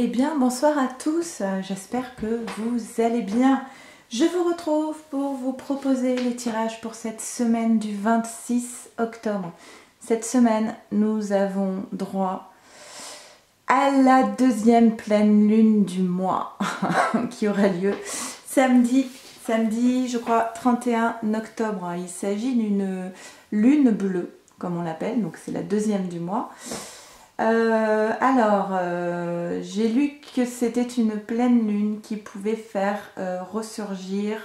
Eh bien, bonsoir à tous, j'espère que vous allez bien. Je vous retrouve pour vous proposer les tirages pour cette semaine du 26 octobre. Cette semaine, nous avons droit à la deuxième pleine lune du mois qui aura lieu samedi, je crois, 31 octobre. Il s'agit d'une lune bleue, comme on l'appelle, donc c'est la deuxième du mois. J'ai lu que c'était une pleine lune qui pouvait faire ressurgir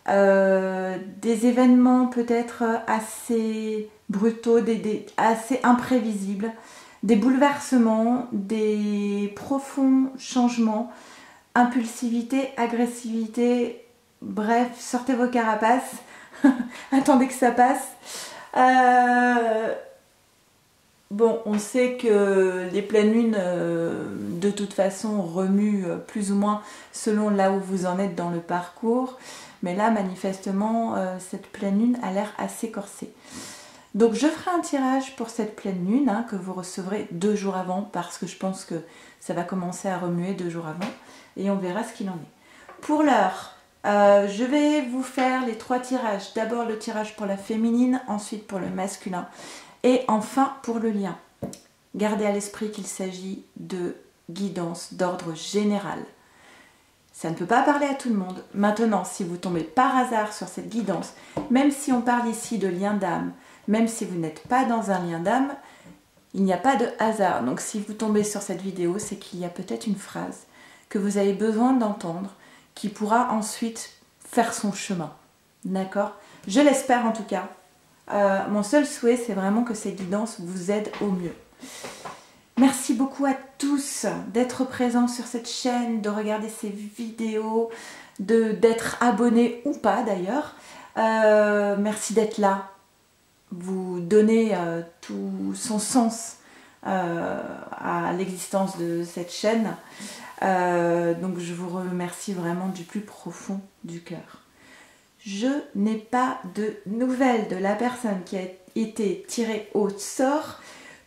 des événements peut-être assez brutaux, assez imprévisibles, des bouleversements, des profonds changements, impulsivité, agressivité, bref, sortez vos carapaces, attendez que ça passe. Bon, on sait que les pleines lunes, de toute façon, remuent plus ou moins selon là où vous en êtes dans le parcours. Mais là, manifestement, cette pleine lune a l'air assez corsée. Donc, je ferai un tirage pour cette pleine lune, hein, que vous recevrez 2 jours avant, parce que je pense que ça va commencer à remuer 2 jours avant. Et on verra ce qu'il en est. Pour l'heure, je vais vous faire les 3 tirages. D'abord, le tirage pour la féminine, ensuite pour le masculin. Et enfin, pour le lien, gardez à l'esprit qu'il s'agit de guidance d'ordre général. Ça ne peut pas parler à tout le monde. Maintenant, si vous tombez par hasard sur cette guidance, même si on parle ici de lien d'âme, même si vous n'êtes pas dans un lien d'âme, il n'y a pas de hasard. Donc si vous tombez sur cette vidéo, c'est qu'il y a peut-être une phrase que vous avez besoin d'entendre qui pourra ensuite faire son chemin. D'accord? Je l'espère en tout cas. Mon seul souhait, c'est vraiment que ces guidances vous aident au mieux. Merci beaucoup à tous d'être présents sur cette chaîne, de regarder ces vidéos, d'être abonnés ou pas d'ailleurs. Merci d'être là. Vous donnez tout son sens à l'existence de cette chaîne. Donc je vous remercie vraiment du plus profond du cœur. Je n'ai pas de nouvelles de la personne qui a été tirée au sort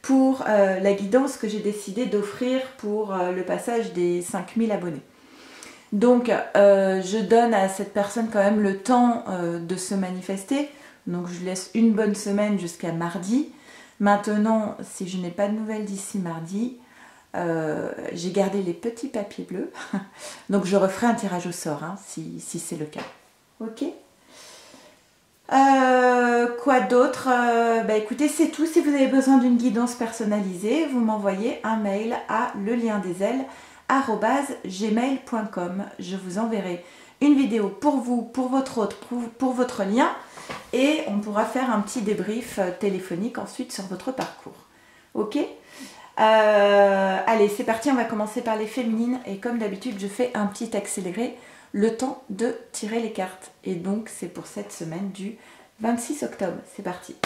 pour la guidance que j'ai décidé d'offrir pour le passage des 5000 abonnés. Donc je donne à cette personne quand même le temps de se manifester. Donc je laisse une bonne semaine jusqu'à mardi. Maintenant, si je n'ai pas de nouvelles d'ici mardi, j'ai gardé les petits papiers bleus. Donc je referai un tirage au sort hein, si c'est le cas. Ok. Quoi d'autre? Écoutez, c'est tout. Si vous avez besoin d'une guidance personnalisée, vous m'envoyez un mail à leliendesailes@gmail.com. Je vous enverrai une vidéo pour vous, pour votre hôte, pour votre lien, et on pourra faire un petit débrief téléphonique ensuite sur votre parcours. Ok? Allez, c'est parti. On va commencer par les féminines, et comme d'habitude, je fais un petit accéléré. Le temps de tirer les cartes. Et donc, c'est pour cette semaine du 26 octobre. C'est parti.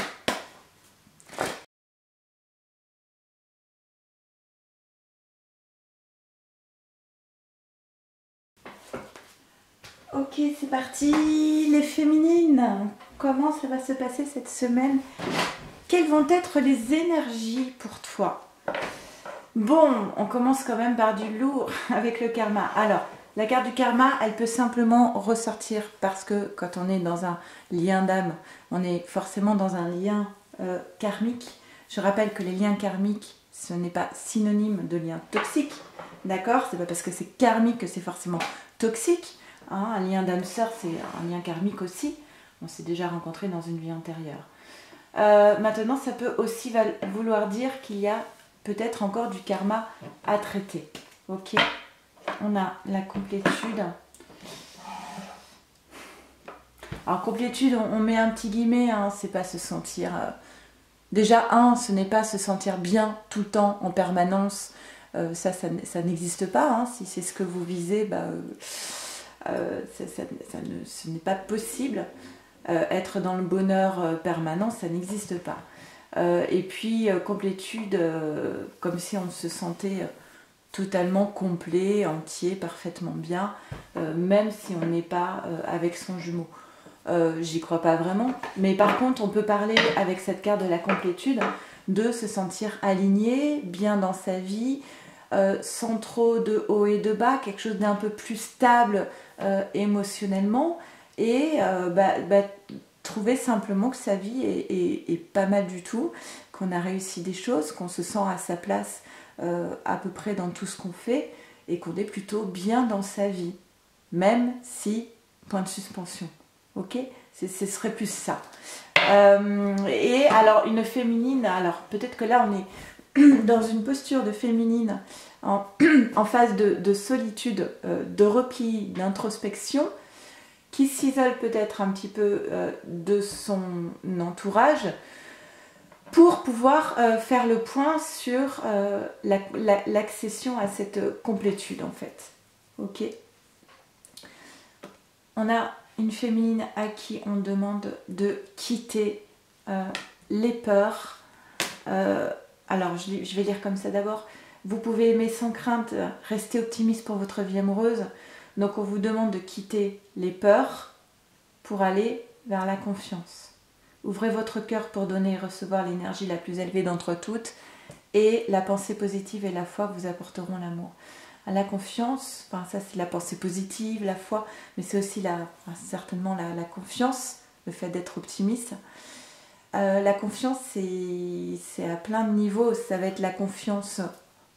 Ok, c'est parti. Les féminines, comment ça va se passer cette semaine? Quelles vont être les énergies pour toi? Bon, on commence quand même par du lourd avec le karma. Alors, la carte du karma, elle peut simplement ressortir parce que quand on est dans un lien d'âme, on est forcément dans un lien karmique. Je rappelle que les liens karmiques, ce n'est pas synonyme de lien toxique, d'accord? C'est pas parce que c'est karmique que c'est forcément toxique. Hein, un lien d'âme sœur, c'est un lien karmique aussi. On s'est déjà rencontrés dans une vie antérieure. Maintenant, ça peut aussi vouloir dire qu'il y a peut-être encore du karma à traiter. Ok? On a la complétude. Alors complétude, on met un petit guillemet, hein, c'est pas se sentir... Déjà, ce n'est pas se sentir bien tout le temps, en permanence. Ça n'existe pas. Hein. Si c'est ce que vous visez, ce n'est pas possible. Être dans le bonheur permanent, ça n'existe pas. Et puis, complétude, comme si on se sentait... totalement complet, entier, parfaitement bien, même si on n'est pas avec son jumeau. J'y crois pas vraiment, mais par contre on peut parler avec cette carte de la complétude de se sentir aligné, bien dans sa vie, sans trop de haut et de bas, quelque chose d'un peu plus stable émotionnellement, et trouver simplement que sa vie est pas mal du tout, qu'on a réussi des choses, qu'on se sent à sa place à peu près dans tout ce qu'on fait, et qu'on est plutôt bien dans sa vie, même si, point de suspension, ok, ce serait plus ça. Et alors une féminine, alors peut-être que là on est dans une posture de féminine en phase de solitude, de repli, d'introspection, qui s'isole peut-être un petit peu de son entourage pour pouvoir faire le point sur l'accession à cette complétude en fait. Ok. On a une féminine à qui on demande de quitter les peurs. Alors je vais lire comme ça d'abord. Vous pouvez aimer sans crainte, rester optimiste pour votre vie amoureuse. Donc on vous demande de quitter les peurs pour aller vers la confiance. Ouvrez votre cœur pour donner et recevoir l'énergie la plus élevée d'entre toutes, et la pensée positive et la foi vous apporteront l'amour. La confiance, enfin ça c'est la pensée positive, la foi, mais c'est aussi certainement la confiance, le fait d'être optimiste. La confiance c'est à plein de niveaux. Ça va être la confiance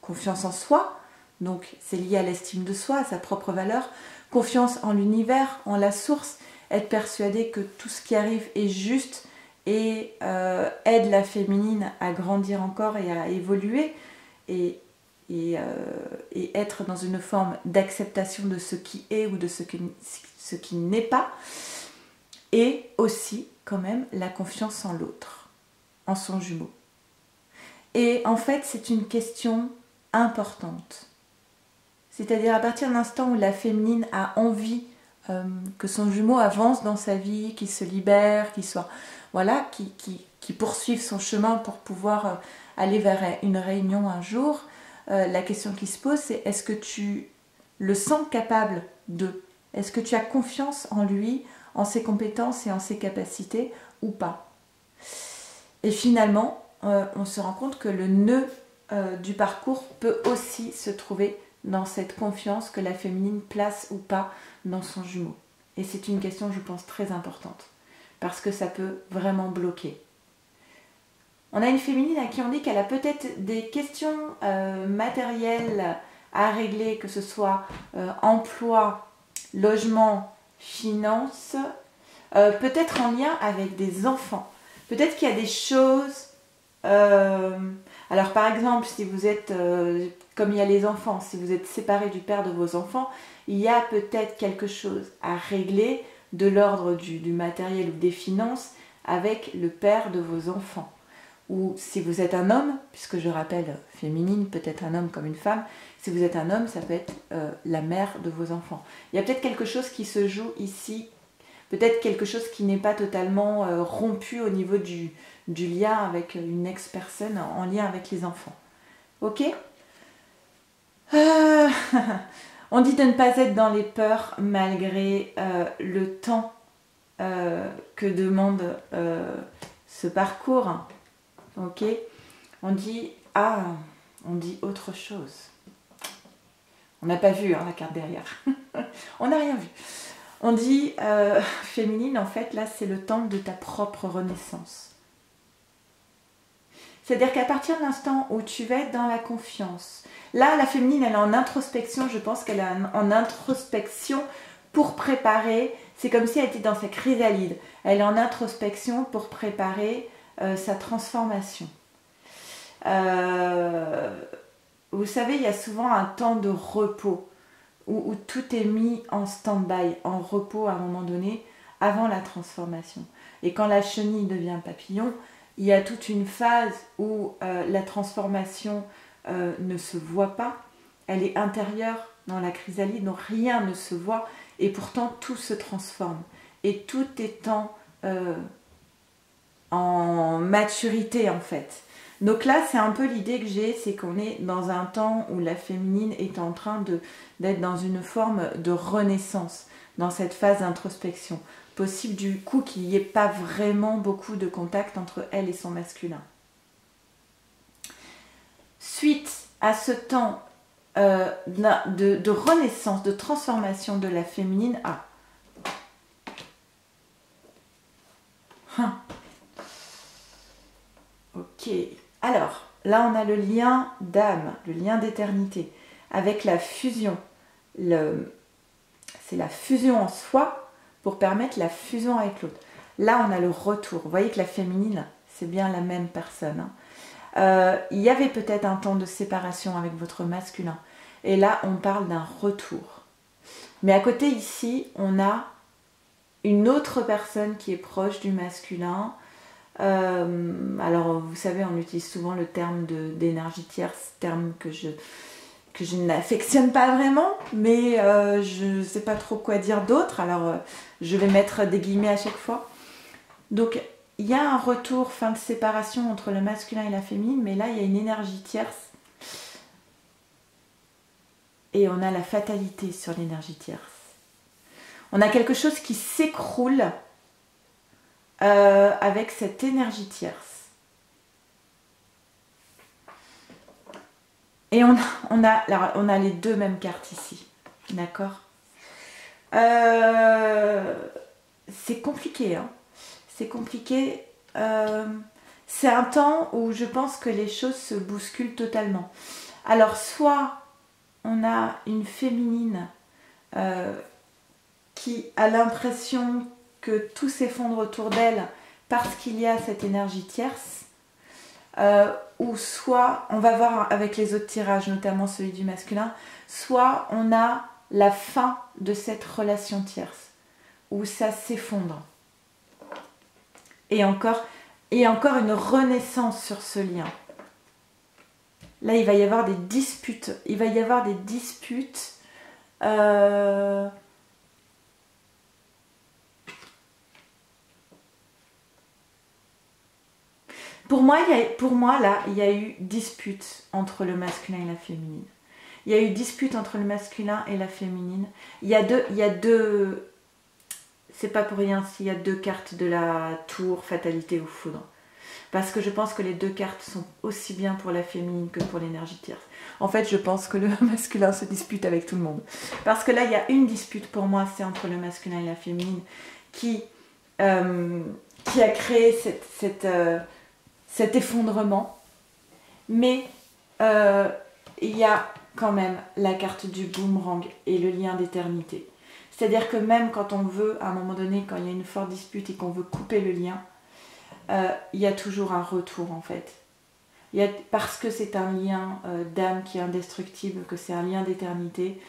en soi, donc c'est lié à l'estime de soi, à sa propre valeur, confiance en l'univers, en la source, être persuadé que tout ce qui arrive est juste et aide la féminine à grandir encore et à évoluer et être dans une forme d'acceptation de ce qui est ou de ce qui n'est pas, et aussi quand même la confiance en l'autre, en son jumeau. Et en fait c'est une question importante. C'est-à-dire à partir de l'instant où la féminine a envie que son jumeau avance dans sa vie, qu'il se libère, qu'il soit, voilà, qu'il poursuive son chemin pour pouvoir aller vers une réunion un jour, la question qui se pose c'est: est-ce que tu le sens capable de? Est-ce que tu as confiance en lui, en ses compétences et en ses capacités ou pas? Et finalement, on se rend compte que le nœud du parcours peut aussi se trouver dans cette confiance que la féminine place ou pas dans son jumeau. Et c'est une question, je pense, très importante, parce que ça peut vraiment bloquer. On a une féminine à qui on dit qu'elle a peut-être des questions matérielles à régler, que ce soit emploi, logement, finances, peut-être en lien avec des enfants. Peut-être qu'il y a des choses... alors par exemple, si vous êtes, comme il y a les enfants, si vous êtes séparés du père de vos enfants, il y a peut-être quelque chose à régler de l'ordre du matériel ou des finances avec le père de vos enfants. Ou si vous êtes un homme, puisque je rappelle féminine, peut-être un homme comme une femme, si vous êtes un homme, ça peut être la mère de vos enfants. Il y a peut-être quelque chose qui se joue ici, peut-être quelque chose qui n'est pas totalement rompu au niveau du lien avec une ex-personne en lien avec les enfants. Ok. On dit de ne pas être dans les peurs malgré le temps que demande ce parcours. Ok. On dit autre chose. On n'a pas vu la carte derrière. On n'a rien vu. On dit féminine, en fait, là c'est le temps de ta propre renaissance. C'est-à-dire qu'à partir de l'instant où tu vas être dans la confiance, là la féminine elle est en introspection, je pense qu'elle est en introspection pour préparer, c'est comme si elle était dans sa chrysalide, elle est en introspection pour préparer sa transformation. Vous savez, il y a souvent un temps de repos où tout est mis en stand-by, en repos à un moment donné, avant la transformation. Et quand la chenille devient papillon, il y a toute une phase où la transformation ne se voit pas, elle est intérieure dans la chrysalide, donc rien ne se voit, et pourtant tout se transforme. Et tout est en maturité en fait. Donc là, c'est un peu l'idée que j'ai, c'est qu'on est dans un temps où la féminine est en train d'être dans une forme de renaissance, dans cette phase d'introspection. Possible du coup qu'il n'y ait pas vraiment beaucoup de contact entre elle et son masculin. Suite à ce temps de renaissance, de transformation de la féminine. Ah. Ok. Alors, là on a le lien d'âme, le lien d'éternité, avec la fusion. C'est la fusion en soi pour permettre la fusion avec l'autre. Là on a le retour. Vous voyez que la féminine, c'est bien la même personne. Hein. Il y avait peut-être un temps de séparation avec votre masculin. Et là, on parle d'un retour. Mais à côté, ici, on a une autre personne qui est proche du masculin. Alors, vous savez, on utilise souvent le terme d'énergie tierce, terme que je n'affectionne pas vraiment, mais je ne sais pas trop quoi dire d'autre. Alors, je vais mettre des guillemets à chaque fois. Donc, il y a un retour, fin de séparation entre le masculin et la féminine, mais là, il y a une énergie tierce. Et on a la fatalité sur l'énergie tierce. On a quelque chose qui s'écroule avec cette énergie tierce. Et on a les deux mêmes cartes ici. D'accord. C'est compliqué, hein. C'est compliqué. C'est un temps où je pense que les choses se bousculent totalement. Alors, soit on a une féminine qui a l'impression que tout s'effondre autour d'elle parce qu'il y a cette énergie tierce, ou soit, on va voir avec les autres tirages, notamment celui du masculin, soit on a la fin de cette relation tierce, où ça s'effondre. Et encore une renaissance sur ce lien. Là, il va y avoir des disputes. Il va y avoir des disputes. Pour moi, là, il y a eu dispute entre le masculin et la féminine. Il y a eu dispute entre le masculin et la féminine. Il y a deux. C'est pas pour rien s'il y a deux cartes de la tour, fatalité ou foudre. Parce que je pense que les deux cartes sont aussi bien pour la féminine que pour l'énergie tierce. En fait, je pense que le masculin se dispute avec tout le monde. Parce que là, il y a une dispute pour moi, c'est entre le masculin et la féminine qui a créé cet effondrement. Mais il y a quand même la carte du boomerang et le lien d'éternité. C'est-à-dire que même quand on veut, à un moment donné, quand il y a une forte dispute et qu'on veut couper le lien, il y a toujours un retour en fait. Parce que c'est un lien d'âme qui est indestructible, que c'est un lien d'éternité,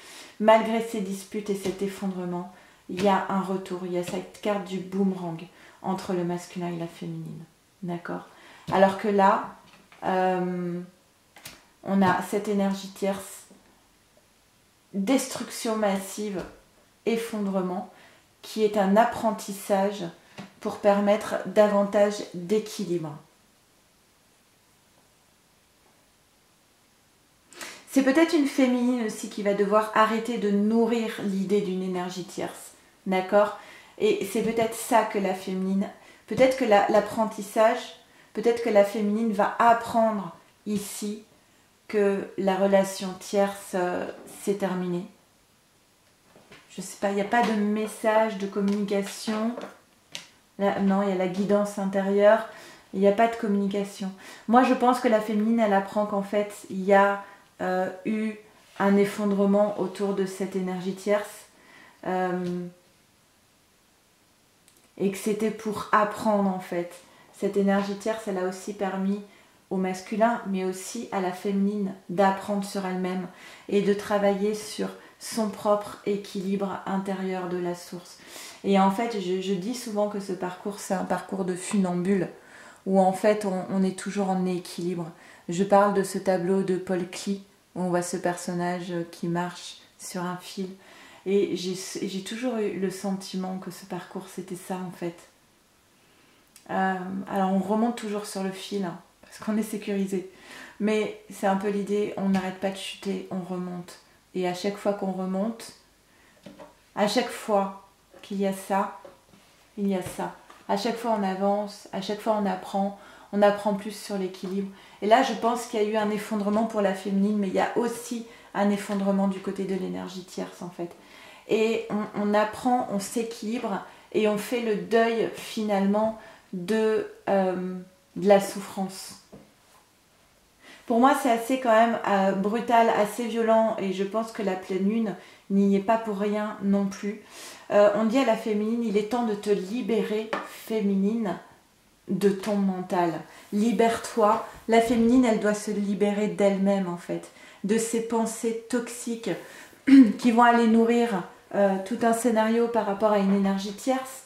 malgré ces disputes et cet effondrement, il y a un retour, il y a cette carte du boomerang entre le masculin et la féminine. D'accord ? Alors que là, on a cette énergie tierce, destruction massive, effondrement, qui est un apprentissage pour permettre davantage d'équilibre. C'est peut-être une féminine aussi qui va devoir arrêter de nourrir l'idée d'une énergie tierce. D'accord ? Et c'est peut-être ça que la féminine... Peut-être que l'apprentissage, peut-être que la féminine va apprendre ici que la relation tierce s'est terminée. Je sais pas, il n'y a pas de message, de communication. Là, non, il y a la guidance intérieure. Il n'y a pas de communication. Moi, je pense que la féminine, elle apprend qu'en fait, il y a eu un effondrement autour de cette énergie tierce. Et que c'était pour apprendre, en fait. Cette énergie tierce, elle a aussi permis au masculin, mais aussi à la féminine, d'apprendre sur elle-même et de travailler sur son propre équilibre intérieur de la source. Et en fait, je dis souvent que ce parcours, c'est un parcours de funambule, où en fait, on est toujours en équilibre. Je parle de ce tableau de Paul Klee, où on voit ce personnage qui marche sur un fil. Et j'ai toujours eu le sentiment que ce parcours, c'était ça en fait. Alors on remonte toujours sur le fil, hein, parce qu'on est sécurisé. Mais c'est un peu l'idée, on n'arrête pas de chuter, on remonte. Et à chaque fois qu'on remonte, à chaque fois qu'il y a ça, il y a ça. À chaque fois on avance, à chaque fois on apprend plus sur l'équilibre. Et là je pense qu'il y a eu un effondrement pour la féminine, mais il y a aussi un effondrement du côté de l'énergie tierce en fait. Et on apprend, on s'équilibre et on fait le deuil finalement de la souffrance. Pour moi, c'est assez quand même brutal, assez violent, et je pense que la pleine lune n'y est pas pour rien non plus. On dit à la féminine, il est temps de te libérer, féminine, de ton mental. Libère-toi. La féminine, elle doit se libérer d'elle-même en fait, de ses pensées toxiques qui vont aller nourrir tout un scénario par rapport à une énergie tierce.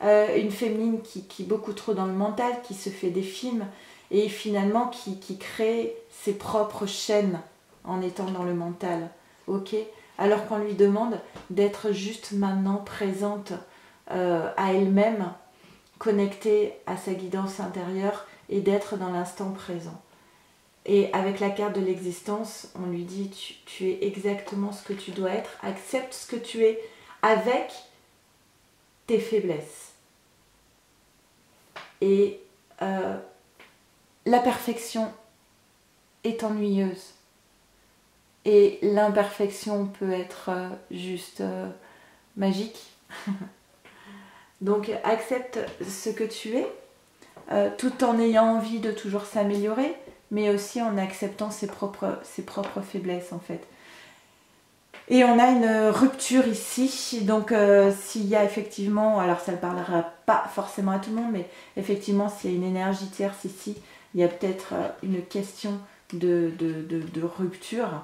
Une féminine qui est beaucoup trop dans le mental, qui se fait des films et finalement qui crée ses propres chaînes en étant dans le mental, ok? Alors qu'on lui demande d'être juste maintenant présente à elle-même, connectée à sa guidance intérieure et d'être dans l'instant présent. Et avec la carte de l'existence, on lui dit tu es exactement ce que tu dois être, accepte ce que tu es avec tes faiblesses. Et la perfection est ennuyeuse. Et l'imperfection peut être juste magique. Donc accepte ce que tu es, tout en ayant envie de toujours s'améliorer, mais aussi en acceptant ses propres faiblesses en fait. Et on a une rupture ici, donc s'il y a effectivement, alors ça ne parlera pas forcément à tout le monde, mais effectivement s'il y a une énergie tierce ici, il y a peut-être une question de rupture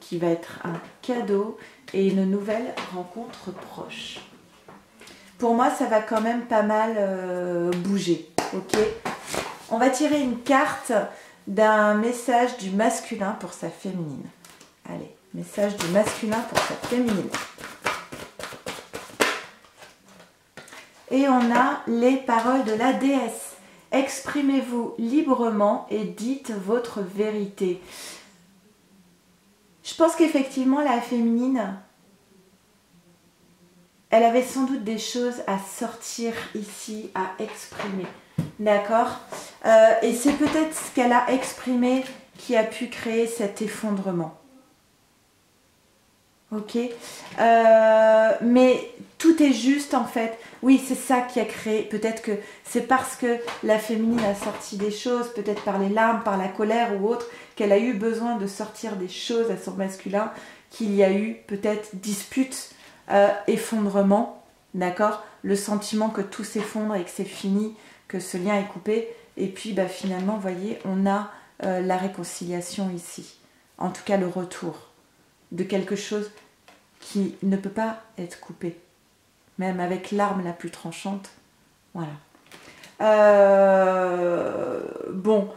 qui va être un cadeau et une nouvelle rencontre proche. Pour moi, ça va quand même pas mal bouger, ok? On va tirer une carte d'un message du masculin pour sa féminine. Allez, message du masculin pour sa féminine. Et on a les paroles de la déesse. Exprimez-vous librement et dites votre vérité. Je pense qu'effectivement, la féminine, elle avait sans doute des choses à sortir ici, à exprimer. D'accord? Et c'est peut-être ce qu'elle a exprimé qui a pu créer cet effondrement. Ok? Mais tout est juste en fait. Oui, c'est ça qui a créé. Peut-être que c'est parce que la féminine a sorti des choses, peut-être par les larmes, par la colère ou autre, qu'elle a eu besoin de sortir des choses à son masculin, qu'il y a eu peut-être dispute, effondrement, d'accord? Le sentiment que tout s'effondre et que c'est fini, que ce lien est coupé. Et puis bah, finalement, vous voyez, on a la réconciliation ici. En tout cas, le retour de quelque chose qui ne peut pas être coupé. Même avec l'arme la plus tranchante. Voilà. Bon,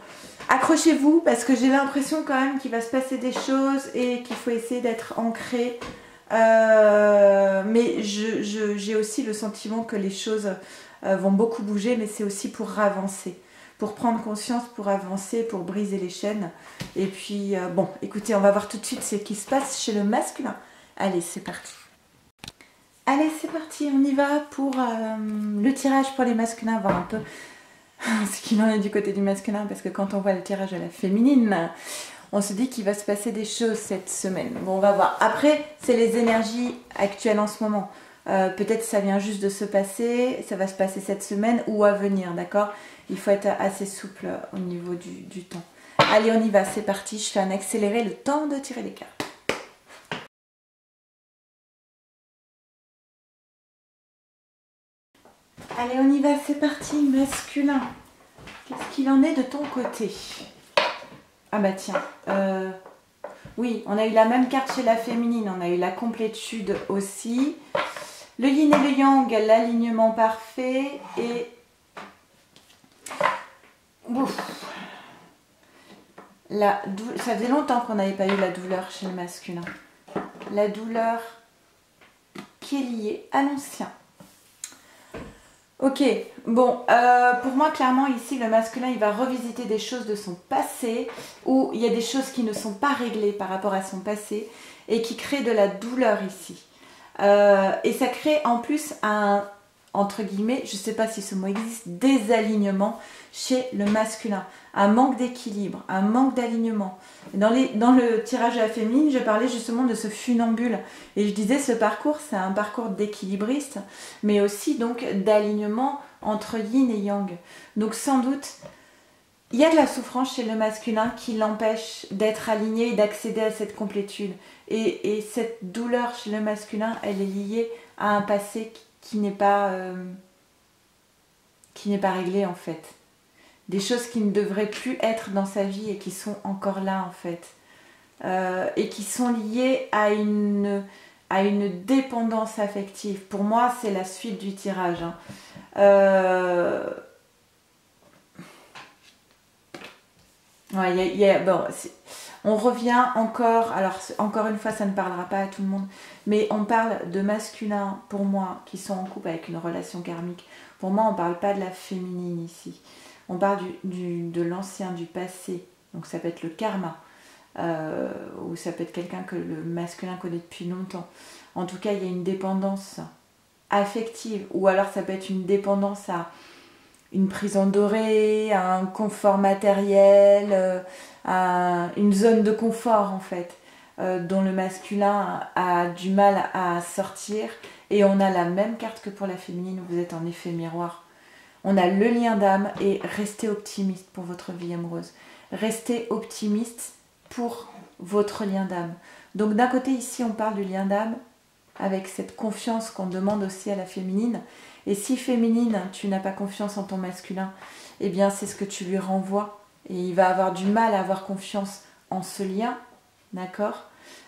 accrochez-vous parce que j'ai l'impression quand même qu'il va se passer des choses et qu'il faut essayer d'être ancré. Mais j'ai aussi le sentiment que les choses vont beaucoup bouger, mais c'est aussi pour avancer. Pour prendre conscience, pour avancer, pour briser les chaînes. Et puis, bon, écoutez, on va voir tout de suite ce qui se passe chez le masculin. Allez, c'est parti. Allez, c'est parti, on y va pour le tirage pour les masculins, voir un peu ce qu'il en est du côté du masculin, parce que quand on voit le tirage de la féminine, on se dit qu'il va se passer des choses cette semaine. Bon, on va voir. Après, c'est les énergies actuelles en ce moment. Peut-être ça vient juste de se passer, ça va se passer cette semaine ou à venir, d'accord? Il faut être assez souple au niveau du temps. Allez, on y va, c'est parti. Je fais un accéléré, le temps de tirer les cartes. Allez, on y va, c'est parti, masculin. Qu'est-ce qu'il en est de ton côté? Ah bah tiens, oui, on a eu la même carte chez la féminine, on a eu la complétude aussi. Le yin et le yang, l'alignement parfait et... Ouf. Ça faisait longtemps qu'on n'avait pas eu la douleur chez le masculin. La douleur qui est liée à l'ancien. Ok, bon, pour moi clairement ici le masculin il va revisiter des choses de son passé où il y a des choses qui ne sont pas réglées par rapport à son passé et qui créent de la douleur ici. Et ça crée en plus entre guillemets, je ne sais pas si ce mot existe, désalignement chez le masculin. Un manque d'équilibre, un manque d'alignement. Dans le tirage à la féminine, je parlais justement de ce funambule. Et je disais, ce parcours, c'est un parcours d'équilibriste, mais aussi donc d'alignement entre yin et yang. Donc sans doute, il y a de la souffrance chez le masculin qui l'empêche d'être aligné et d'accéder à cette complétude. Et cette douleur chez le masculin, elle est liée à un passé qui n'est pas réglé en fait. Des choses qui ne devraient plus être dans sa vie et qui sont encore là en fait. Et qui sont liées à une dépendance affective. Pour moi, c'est la suite du tirage. Ouais, bon, on revient encore, alors encore une fois ça ne parlera pas à tout le monde, mais on parle de masculins pour moi qui sont en couple avec une relation karmique. Pour moi on ne parle pas de la féminine ici, on parle de l'ancien, du passé, donc ça peut être le karma, ou ça peut être quelqu'un que le masculin connaît depuis longtemps. En tout cas il y a une dépendance affective, ou alors ça peut être une dépendance à une prison dorée, un confort matériel, une zone de confort en fait, dont le masculin a du mal à sortir. Et on a la même carte que pour la féminine, où vous êtes en effet miroir. On a le lien d'âme et restez optimiste pour votre vie amoureuse. Restez optimiste pour votre lien d'âme. Donc d'un côté ici on parle du lien d'âme, avec cette confiance qu'on demande aussi à la féminine. Et si féminine, tu n'as pas confiance en ton masculin, eh bien c'est ce que tu lui renvoies. Et il va avoir du mal à avoir confiance en ce lien, d'accord?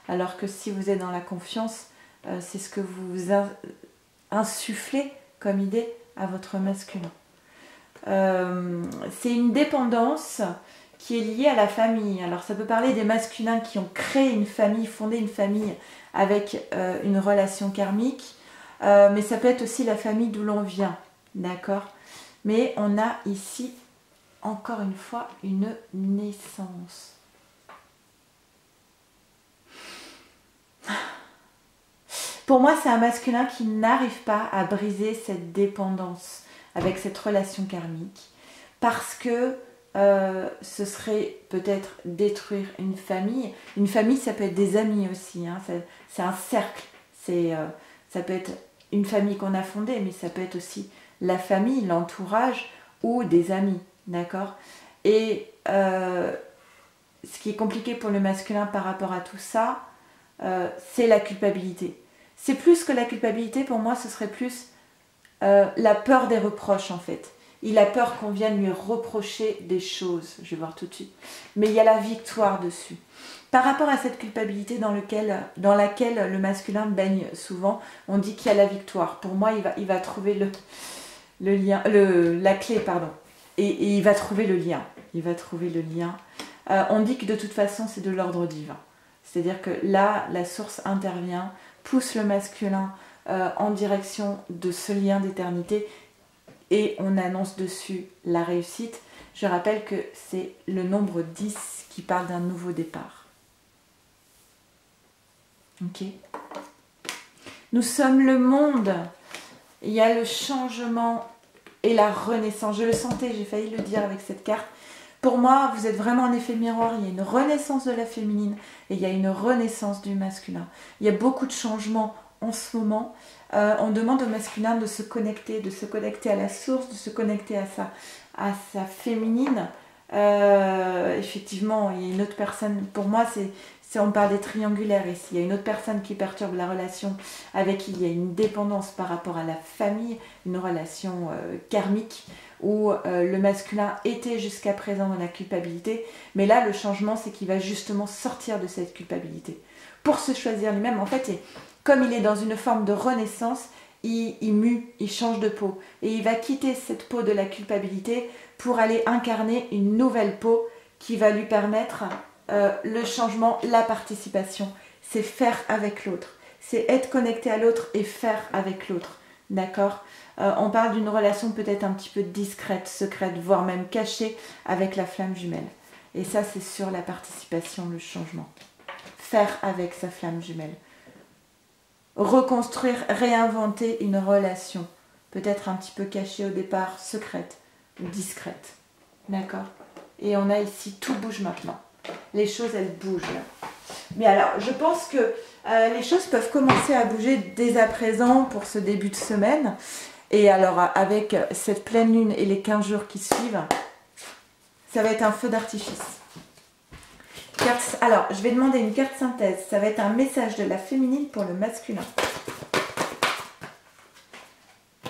Alors que si vous êtes dans la confiance, c'est ce que vous insufflez comme idée à votre masculin. C'est une dépendance qui est liée à la famille. Alors ça peut parler des masculins qui ont créé une famille, fondé une famille avec une relation karmique, mais ça peut être aussi la famille d'où l'on vient, d'accord? Mais on a ici, encore une fois, une naissance. Pour moi, c'est un masculin qui n'arrive pas à briser cette dépendance avec cette relation karmique, parce que ce serait peut-être détruire une famille. Une famille, ça peut être des amis aussi, hein. C'est un cercle. Ça peut être une famille qu'on a fondée, mais ça peut être aussi la famille, l'entourage ou des amis, d'accord? Et ce qui est compliqué pour le masculin par rapport à tout ça, c'est la culpabilité. C'est plus que la culpabilité, pour moi, ce serait plus la peur des reproches en fait. Il a peur qu'on vienne lui reprocher des choses, je vais voir tout de suite. Mais il y a la victoire dessus. Par rapport à cette culpabilité dans laquelle le masculin baigne souvent, on dit qu'il y a la victoire. Pour moi, il va trouver la clé, pardon. Et il va trouver le lien. Il va trouver le lien. On dit que de toute façon, c'est de l'ordre divin. C'est-à-dire que là, la source intervient, pousse le masculin en direction de ce lien d'éternité et on annonce dessus la réussite. Je rappelle que c'est le nombre 10 qui parle d'un nouveau départ. Ok. Nous sommes le monde. Il y a le changement et la renaissance. Je le sentais, j'ai failli le dire avec cette carte. Pour moi, vous êtes vraiment en effet miroir. Il y a une renaissance de la féminine et il y a une renaissance du masculin. Il y a beaucoup de changements en ce moment. On demande au masculin de se connecter à la source, de se connecter à sa féminine. Effectivement, il y a une autre personne. Pour moi, on parle des triangulaires ici. Il y a une autre personne qui perturbe la relation, avec qui il y a une dépendance par rapport à la famille, une relation karmique, où le masculin était jusqu'à présent dans la culpabilité. Mais là, le changement, c'est qu'il va justement sortir de cette culpabilité pour se choisir lui-même. En fait, comme il est dans une forme de renaissance, il mue, il change de peau. Et il va quitter cette peau de la culpabilité pour aller incarner une nouvelle peau qui va lui permettre le changement, la participation. C'est faire avec l'autre. C'est être connecté à l'autre et faire avec l'autre. D'accord? On parle d'une relation peut-être un petit peu discrète, secrète, voire même cachée avec la flamme jumelle. Et ça, c'est sur la participation, le changement. Faire avec sa flamme jumelle. Reconstruire, réinventer une relation. peut-être un petit peu cachée au départ, secrète ou discrète. D'accord? Et on a ici, tout bouge maintenant. Les choses, elles bougent là. Mais alors, je pense que les choses peuvent commencer à bouger dès à présent pour ce début de semaine. Et alors, avec cette pleine lune et les 15 jours qui suivent, ça va être un feu d'artifice. Alors, je vais demander une carte synthèse. Ça va être un message de la féminine pour le masculin.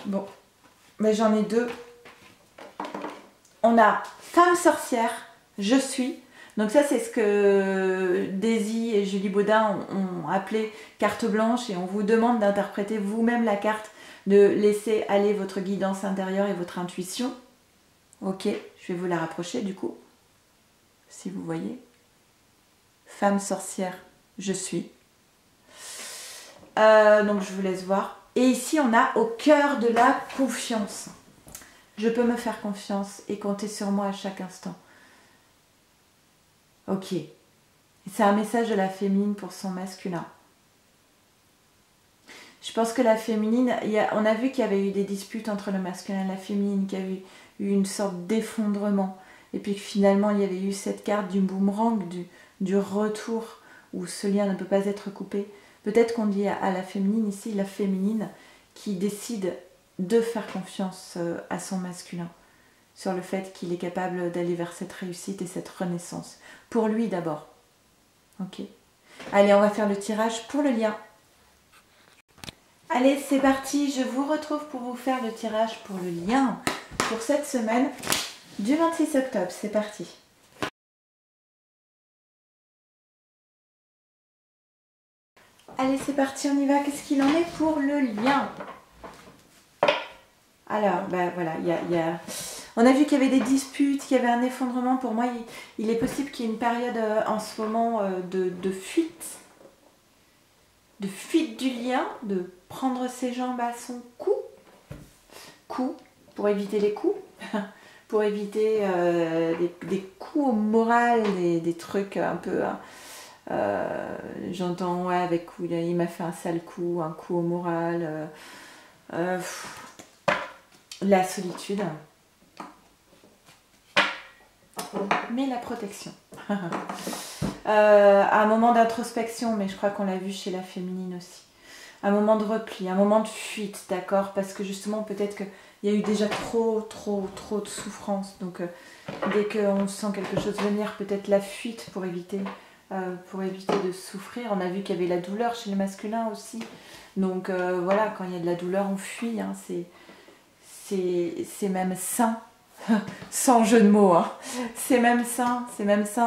Bon, mais j'en ai deux. On a femme sorcière, je suis. Donc ça, c'est ce que Daisy et Julie Baudin ont appelé carte blanche. Et on vous demande d'interpréter vous-même la carte, de laisser aller votre guidance intérieure et votre intuition. Ok, je vais vous la rapprocher du coup, si vous voyez. Femme sorcière, je suis. Donc je vous laisse voir. Et ici, on a au cœur de la confiance. Je peux me faire confiance et compter sur moi à chaque instant. Ok. C'est un message de la féminine pour son masculin. Je pense que la féminine, on a vu qu'il y avait eu des disputes entre le masculin et la féminine, qu'il y avait eu une sorte d'effondrement. Et puis que finalement, il y avait eu cette carte du boomerang, du retour, où ce lien ne peut pas être coupé. Peut-être qu'on dit à la féminine ici, la féminine qui décide de faire confiance à son masculin, sur le fait qu'il est capable d'aller vers cette réussite et cette renaissance. Pour lui d'abord. Ok. Allez, on va faire le tirage pour le lien. Allez, c'est parti. Je vous retrouve pour vous faire le tirage pour le lien pour cette semaine du 26 octobre. C'est parti. Allez, c'est parti, on y va. Qu'est-ce qu'il en est pour le lien? Alors, ben voilà, on a vu qu'il y avait des disputes, qu'il y avait un effondrement. Pour moi, il est possible qu'il y ait une période en ce moment de fuite. De fuite du lien, de prendre ses jambes à son cou. Cou, pour éviter les coups. Pour éviter des coups au moral, des trucs un peu... j'entends, ouais, avec coup, il m'a fait un sale coup, un coup au moral. La solitude. Mais la protection. Un moment d'introspection, mais je crois qu'on l'a vu chez la féminine aussi. Un moment de repli, un moment de fuite, d'accord? Parce que justement, peut-être qu'il y a eu déjà trop de souffrance. Donc, dès qu'on sent quelque chose venir, peut-être la fuite pour éviter de souffrir. On a vu qu'il y avait la douleur chez le masculin aussi. Donc, voilà, quand il y a de la douleur, on fuit. Hein, c'est même sain. Sans jeu de mots, hein. C'est même sain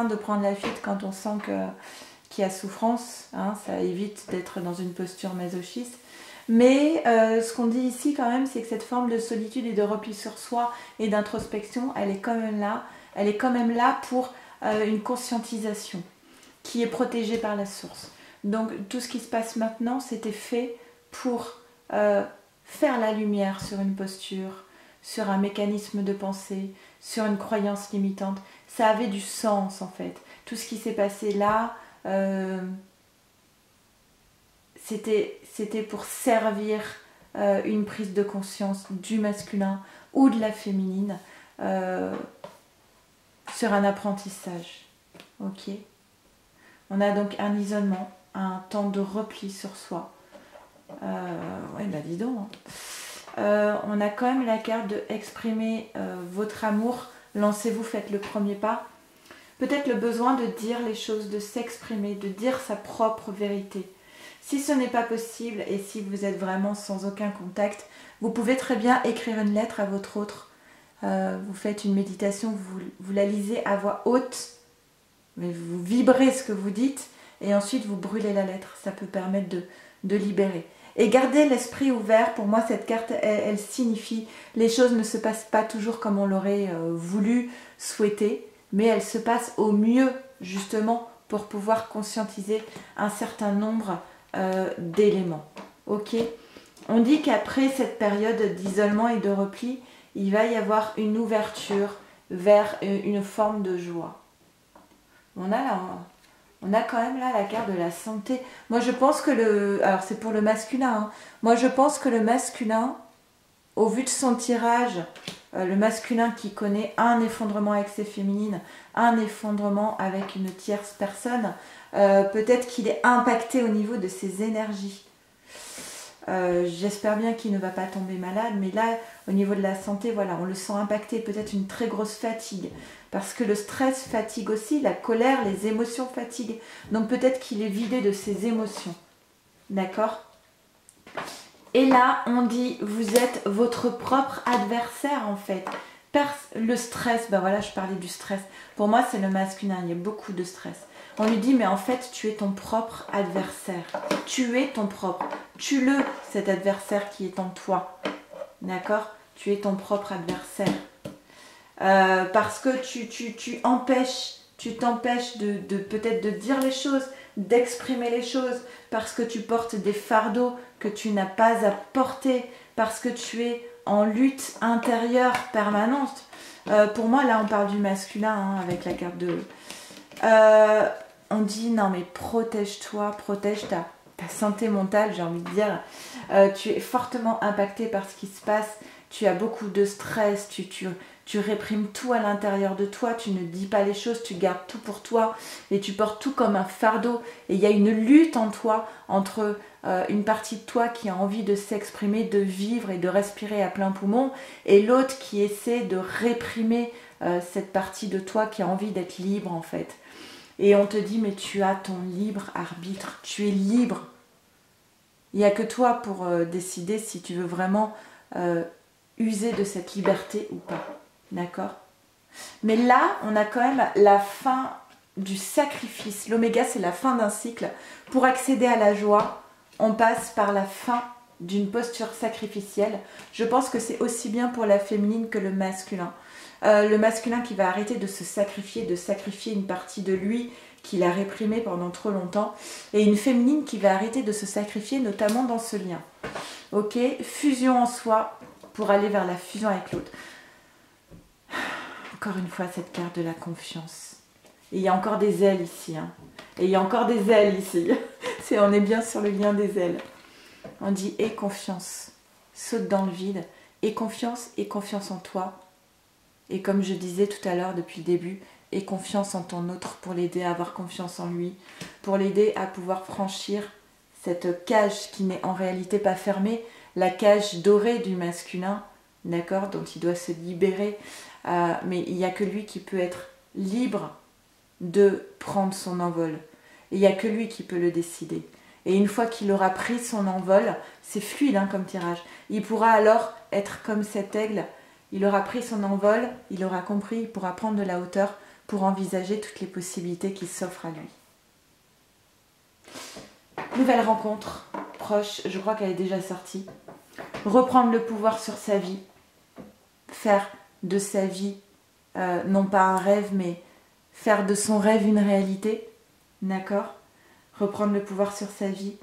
de prendre la fuite quand on sent qu'il y a souffrance, hein. Ça évite d'être dans une posture masochiste. Mais ce qu'on dit ici quand même, c'est que cette forme de solitude et de repli sur soi et d'introspection, elle est quand même là pour une conscientisation qui est protégée par la source. Donc tout ce qui se passe maintenant, c'était fait pour faire la lumière sur une posture, sur un mécanisme de pensée, sur une croyance limitante. Ça avait du sens en fait. Tout ce qui s'est passé là, c'était pour servir une prise de conscience du masculin ou de la féminine sur un apprentissage. Ok. On a donc un isolement, un temps de repli sur soi. Ouais, bah dis donc. Hein. On a quand même la carte de exprimer votre amour. Lancez-vous, faites le premier pas. Peut-être le besoin de dire les choses, de s'exprimer, de dire sa propre vérité. Si ce n'est pas possible et si vous êtes vraiment sans aucun contact, vous pouvez très bien écrire une lettre à votre autre. Vous faites une méditation, vous la lisez à voix haute, mais vous vibrez ce que vous dites et ensuite vous brûlez la lettre. Ça peut permettre de libérer. Et gardez l'esprit ouvert. Pour moi, cette carte, elle signifie les choses ne se passent pas toujours comme on l'aurait voulu, souhaité, mais elles se passent au mieux, justement, pour pouvoir conscientiser un certain nombre d'éléments. Ok ? On dit qu'après cette période d'isolement et de repli, il va y avoir une ouverture vers une forme de joie. On a quand même là la carte de la santé. Moi je pense que alors c'est pour le masculin, hein. Moi je pense que le masculin au vu de son tirage, le masculin qui connaît un effondrement avec ses féminines, un effondrement avec une tierce personne, peut-être qu'il est impacté au niveau de ses énergies. J'espère bien qu'il ne va pas tomber malade, mais là, au niveau de la santé, voilà, on le sent impacté, peut-être une très grosse fatigue, parce que le stress fatigue aussi, la colère, les émotions fatiguent. Donc peut-être qu'il est vidé de ses émotions. D'accord ? Et là, on dit, vous êtes votre propre adversaire en fait. Le stress, ben voilà, je parlais du stress. Pour moi, c'est le masculin, il y a beaucoup de stress. On lui dit, mais en fait, tu es ton propre adversaire. Tu es ton propre. Tue-le, cet adversaire qui est en toi. D'accord ? Tu es ton propre adversaire. Parce que tu t'empêches de peut-être de dire les choses, d'exprimer les choses, parce que tu portes des fardeaux que tu n'as pas à porter, parce que tu es en lutte intérieure permanente. Pour moi, là, on parle du masculin, hein, avec la carte de... on dit, non mais protège-toi, protège ta santé mentale, j'ai envie de dire. Tu es fortement impacté par ce qui se passe, tu as beaucoup de stress, tu réprimes tout à l'intérieur de toi, tu ne dis pas les choses, tu gardes tout pour toi et tu portes tout comme un fardeau. Et il y a une lutte en toi entre une partie de toi qui a envie de s'exprimer, de vivre et de respirer à plein poumon, et l'autre qui essaie de réprimer cette partie de toi qui a envie d'être libre en fait. Et on te dit, mais tu as ton libre arbitre, tu es libre. Il n'y a que toi pour décider si tu veux vraiment user de cette liberté ou pas. D'accord ? Mais là, on a quand même la fin du sacrifice. L'oméga, c'est la fin d'un cycle. Pour accéder à la joie, on passe par la fin d'une posture sacrificielle. Je pense que c'est aussi bien pour la féminine que le masculin. Le masculin qui va arrêter de se sacrifier, de sacrifier une partie de lui qu'il a réprimée pendant trop longtemps, et une féminine qui va arrêter de se sacrifier, notamment dans ce lien. Ok, fusion en soi pour aller vers la fusion avec l'autre. Encore une fois, cette carte de la confiance. Et il y a encore des ailes ici. Hein. Et il y a encore des ailes ici. On est bien sur le lien des ailes. On dit aie confiance. Saute dans le vide. Aie confiance en toi. Et comme je disais tout à l'heure depuis le début, aie confiance en ton autre pour l'aider à avoir confiance en lui. Pour l'aider à pouvoir franchir cette cage qui n'est en réalité pas fermée. La cage dorée du masculin, d'accord, dont il doit se libérer. Mais il n'y a que lui qui peut être libre de prendre son envol. Et il n'y a que lui qui peut le décider. Et une fois qu'il aura pris son envol, c'est fluide hein, comme tirage, il pourra alors être comme cet aigle. Il aura pris son envol, il aura compris, il pourra prendre de la hauteur pour envisager toutes les possibilités qui s'offrent à lui. Nouvelle rencontre proche, je crois qu'elle est déjà sortie. Reprendre le pouvoir sur sa vie. Faire de sa vie, non pas un rêve, mais faire de son rêve une réalité. D'accord ? Reprendre le pouvoir sur sa vie,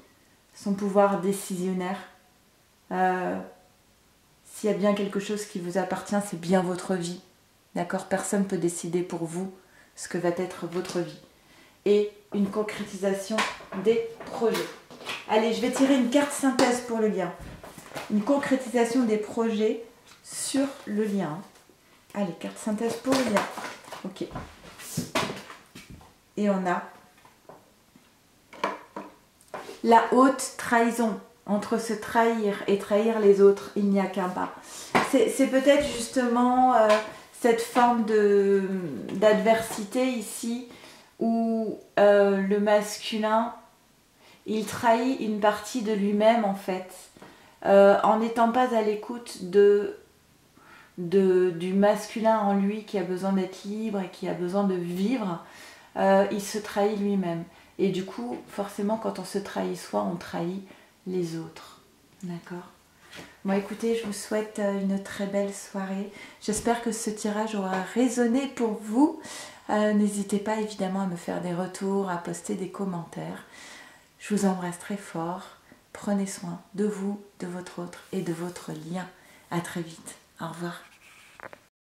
son pouvoir décisionnaire. S'il y a bien quelque chose qui vous appartient, c'est bien votre vie. D'accord ? Personne ne peut décider pour vous ce que va être votre vie. Et une concrétisation des projets. Allez, je vais tirer une carte synthèse pour le lien. Une concrétisation des projets sur le lien. Allez, carte synthèse pour le lien. Ok. Et on a la haute trahison. Entre se trahir et trahir les autres, il n'y a qu'un pas. C'est peut-être justement cette forme d'adversité ici où le masculin, il trahit une partie de lui-même en fait, en n'étant pas à l'écoute du masculin en lui qui a besoin d'être libre et qui a besoin de vivre, il se trahit lui-même. Et du coup, forcément, quand on se trahit soi, on trahit les autres. D'accord ? Bon, écoutez, je vous souhaite une très belle soirée. J'espère que ce tirage aura résonné pour vous. N'hésitez pas évidemment à me faire des retours, à poster des commentaires. Je vous embrasse très fort. Prenez soin de vous, de votre autre et de votre lien. À très vite. Au revoir.